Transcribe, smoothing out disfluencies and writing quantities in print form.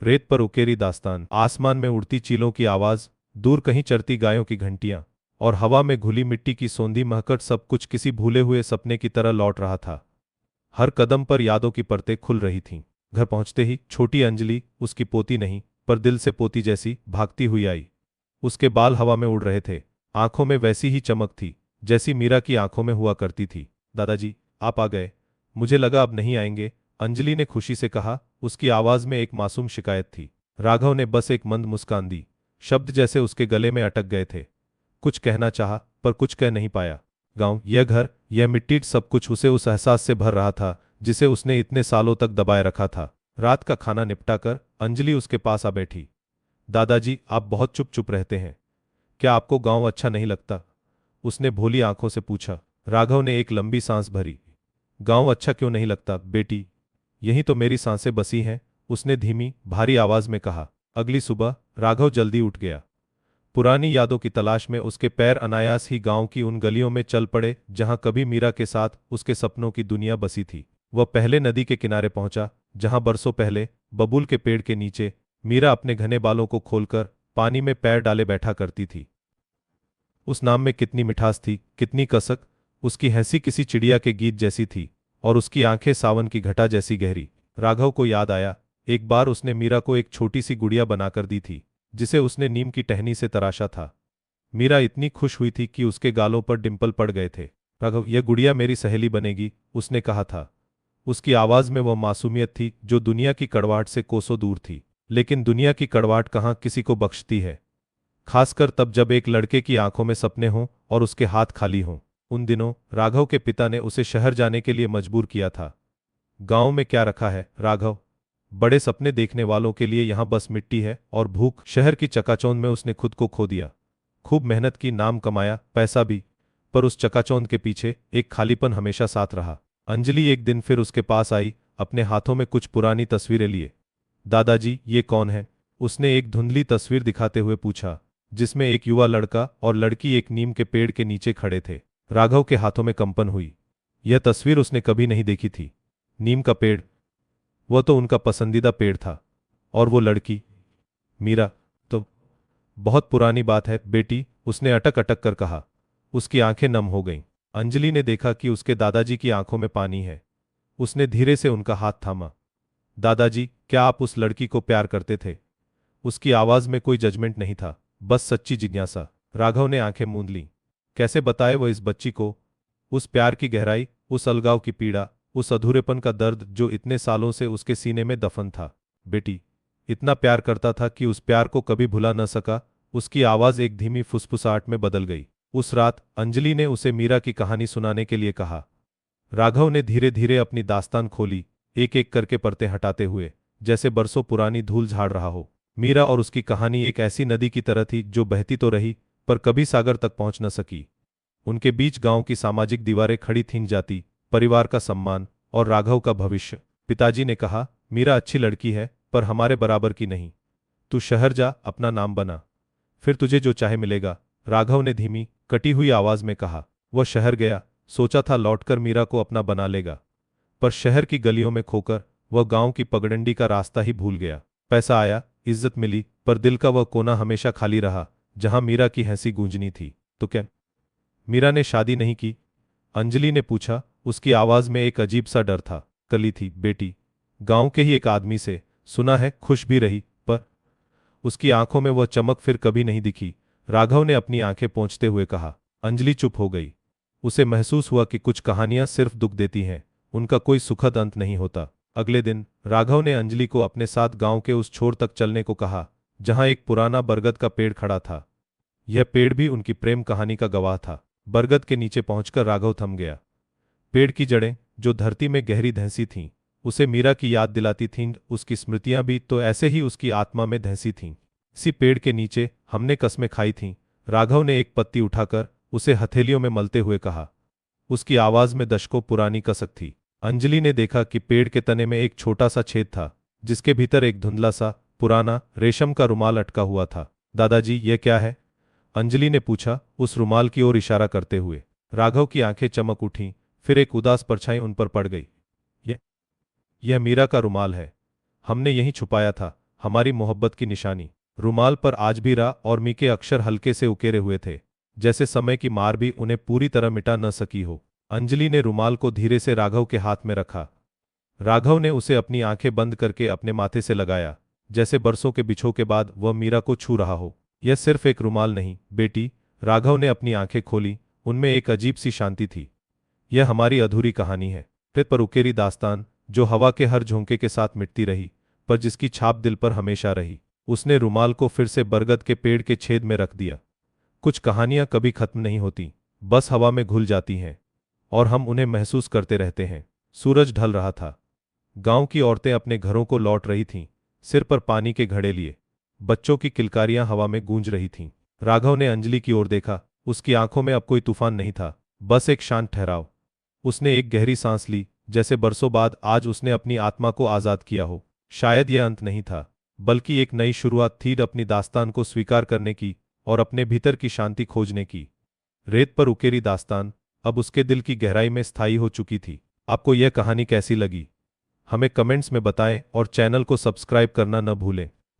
रेत पर उकेरी दास्तान, आसमान में उड़ती चीलों की आवाज, दूर कहीं चरती गायों की घंटियां और हवा में घुली मिट्टी की सौंधी महकट, सब कुछ किसी भूले हुए सपने की तरह लौट रहा था। हर कदम पर यादों की परतें खुल रही थीं। घर पहुंचते ही छोटी अंजलि, उसकी पोती नहीं पर दिल से पोती जैसी, भागती हुई आई। उसके बाल हवा में उड़ रहे थे, आंखों में वैसी ही चमक थी जैसी मीरा की आंखों में हुआ करती थी। दादाजी, आप आ गए, मुझे लगा अब नहीं आएंगे, अंजलि ने खुशी से कहा। उसकी आवाज में एक मासूम शिकायत थी। राघव ने बस एक मंद मुस्कान दी, शब्द जैसे उसके गले में अटक गए थे। कुछ कहना चाहा पर कुछ कह नहीं पाया। गांव, यह घर, यह मिट्टी, सब कुछ उसे उस एहसास से भर रहा था जिसे उसने इतने सालों तक दबाए रखा था। रात का खाना निपटाकर अंजलि उसके पास आ बैठी। दादाजी, आप बहुत चुप चुप रहते हैं, क्या आपको गांव अच्छा नहीं लगता? उसने भोली आंखों से पूछा। राघव ने एक लंबी सांस भरी। गांव अच्छा क्यों नहीं लगता बेटी, यही तो मेरी सांसें बसी हैं, उसने धीमी भारी आवाज में कहा। अगली सुबह राघव जल्दी उठ गया। पुरानी यादों की तलाश में उसके पैर अनायास ही गांव की उन गलियों में चल पड़े जहां कभी मीरा के साथ उसके सपनों की दुनिया बसी थी। वह पहले नदी के किनारे पहुंचा जहां बरसों पहले बबूल के पेड़ के नीचे मीरा अपने घने बालों को खोलकर पानी में पैर डाले बैठा करती थी। उस नाम में कितनी मिठास थी, कितनी कसक। उसकी हंसी किसी चिड़िया के गीत जैसी थी और उसकी आंखें सावन की घटा जैसी गहरी। राघव को याद आया, एक बार उसने मीरा को एक छोटी सी गुड़िया बनाकर दी थी जिसे उसने नीम की टहनी से तराशा था। मीरा इतनी खुश हुई थी कि उसके गालों पर डिंपल पड़ गए थे। राघव, यह गुड़िया मेरी सहेली बनेगी, उसने कहा था। उसकी आवाज में वह मासूमियत थी जो दुनिया की कड़वाहट से कोसों दूर थी। लेकिन दुनिया की कड़वाहट कहाँ किसी को बख्शती है, खासकर तब जब एक लड़के की आंखों में सपने हों और उसके हाथ खाली हों। उन दिनों राघव के पिता ने उसे शहर जाने के लिए मजबूर किया था। गांव में क्या रखा है राघव, बड़े सपने देखने वालों के लिए यहां बस मिट्टी है और भूख। शहर की चकाचौंध में उसने खुद को खो दिया। खूब मेहनत की, नाम कमाया, पैसा भी, पर उस चकाचौंध के पीछे एक खालीपन हमेशा साथ रहा। अंजलि एक दिन फिर उसके पास आई, अपने हाथों में कुछ पुरानी तस्वीरें लिए। दादाजी, ये कौन है? उसने एक धुंधली तस्वीर दिखाते हुए पूछा, जिसमें एक युवा लड़का और लड़की एक नीम के पेड़ के नीचे खड़े थे। राघव के हाथों में कंपन हुई। यह तस्वीर उसने कभी नहीं देखी थी। नीम का पेड़, वह तो उनका पसंदीदा पेड़ था। और वो लड़की, मीरा, तो बहुत पुरानी बात है बेटी, उसने अटक अटक कर कहा। उसकी आंखें नम हो गईं। अंजलि ने देखा कि उसके दादाजी की आंखों में पानी है। उसने धीरे से उनका हाथ थामा। दादाजी, क्या आप उस लड़की को प्यार करते थे? उसकी आवाज में कोई जजमेंट नहीं था, बस सच्ची जिज्ञासा। राघव ने आंखें मूंद लीं। कैसे बताए वो इस बच्ची को उस प्यार की गहराई, उस अलगाव की पीड़ा, उस अधूरेपन का दर्द जो इतने सालों से उसके सीने में दफन था। बेटी, इतना प्यार करता था कि उस प्यार को कभी भुला न सका। उसकी आवाज एक धीमी फुसफुसाहट में बदल गई। उस रात अंजलि ने उसे मीरा की कहानी सुनाने के लिए कहा। राघव ने धीरे धीरे अपनी दास्तान खोली, एक एक करके परतें हटाते हुए, जैसे बरसों पुरानी धूल झाड़ रहा हो। मीरा और उसकी कहानी एक ऐसी नदी की तरह थी जो बहती तो रही पर कभी सागर तक पहुंच न सकी। उनके बीच गांव की सामाजिक दीवारें खड़ी थीं, जाति, परिवार का सम्मान और राघव का भविष्य। पिताजी ने कहा, मीरा अच्छी लड़की है पर हमारे बराबर की नहीं। तू शहर जा, अपना नाम बना, फिर तुझे जो चाहे मिलेगा। राघव ने धीमी कटी हुई आवाज में कहा। वह शहर गया, सोचा था लौटकर मीरा को अपना बना लेगा, पर शहर की गलियों में खोकर वह गांव की पगडंडी का रास्ता ही भूल गया। पैसा आया, इज्जत मिली, पर दिल का वह कोना हमेशा खाली रहा जहां मीरा की हंसी गूंजनी थी। तो क्या मीरा ने शादी नहीं की? अंजलि ने पूछा। उसकी आवाज में एक अजीब सा डर था। कली थी बेटी, गांव के ही एक आदमी से, सुना है खुश भी रही, पर उसकी आंखों में वह चमक फिर कभी नहीं दिखी। राघव ने अपनी आंखें पोंछते हुए कहा। अंजलि चुप हो गई। उसे महसूस हुआ कि कुछ कहानियां सिर्फ दुख देती हैं, उनका कोई सुखद अंत नहीं होता। अगले दिन राघव ने अंजलि को अपने साथ गांव के उस छोर तक चलने को कहा जहां एक पुराना बरगद का पेड़ खड़ा था। यह पेड़ भी उनकी प्रेम कहानी का गवाह था। बरगद के नीचे पहुंचकर राघव थम गया। पेड़ की जड़ें, जो धरती में गहरी धंसी थीं, उसे मीरा की याद दिलाती थीं। उसकी स्मृतियां भी तो ऐसे ही उसकी आत्मा में धंसी थीं। इसी पेड़ के नीचे हमने कस्में खाई थीं। राघव ने एक पत्ती उठाकर उसे हथेलियों में मलते हुए कहा। उसकी आवाज में दशकों पुरानी कसक थी। अंजलि ने देखा कि पेड़ के तने में एक छोटा सा छेद था जिसके भीतर एक धुंधला सा पुराना रेशम का रुमाल अटका हुआ था। दादाजी, यह क्या है? अंजलि ने पूछा, उस रुमाल की ओर इशारा करते हुए। राघव की आंखें चमक उठीं, फिर एक उदास परछाई उन पर पड़ गई। यह मीरा का रुमाल है, हमने यहीं छुपाया था। हमारी मोहब्बत की निशानी। रुमाल पर आज भी रा और मी के अक्षर हल्के से उकेरे हुए थे, जैसे समय की मार भी उन्हें पूरी तरह मिटा न सकी हो। अंजलि ने रुमाल को धीरे से राघव के हाथ में रखा। राघव ने उसे अपनी आंखें बंद करके अपने माथे से लगाया, जैसे बरसों के बिछोह के बाद वह मीरा को छू रहा हो। यह सिर्फ एक रुमाल नहीं बेटी, राघव ने अपनी आंखें खोली, उनमें एक अजीब सी शांति थी। यह हमारी अधूरी कहानी है, फिर पर उकेरी दास्तान, जो हवा के हर झोंके के साथ मिटती रही, पर जिसकी छाप दिल पर हमेशा रही। उसने रुमाल को फिर से बरगद के पेड़ के छेद में रख दिया। कुछ कहानियां कभी खत्म नहीं होती, बस हवा में घुल जाती हैं, और हम उन्हें महसूस करते रहते हैं। सूरज ढल रहा था। गांव की औरतें अपने घरों को लौट रही थीं, सिर पर पानी के घड़े लिए। बच्चों की किलकारियां हवा में गूंज रही थीं। राघव ने अंजलि की ओर देखा। उसकी आंखों में अब कोई तूफान नहीं था, बस एक शांत ठहराव। उसने एक गहरी सांस ली, जैसे बरसों बाद आज उसने अपनी आत्मा को आजाद किया हो। शायद यह अंत नहीं था, बल्कि एक नई शुरुआत थी, अपनी दास्तान को स्वीकार करने की और अपने भीतर की शांति खोजने की। रेत पर उकेरी दास्तान अब उसके दिल की गहराई में स्थायी हो चुकी थी। आपको यह कहानी कैसी लगी, हमें कमेंट्स में बताएं और चैनल को सब्सक्राइब करना न भूलें।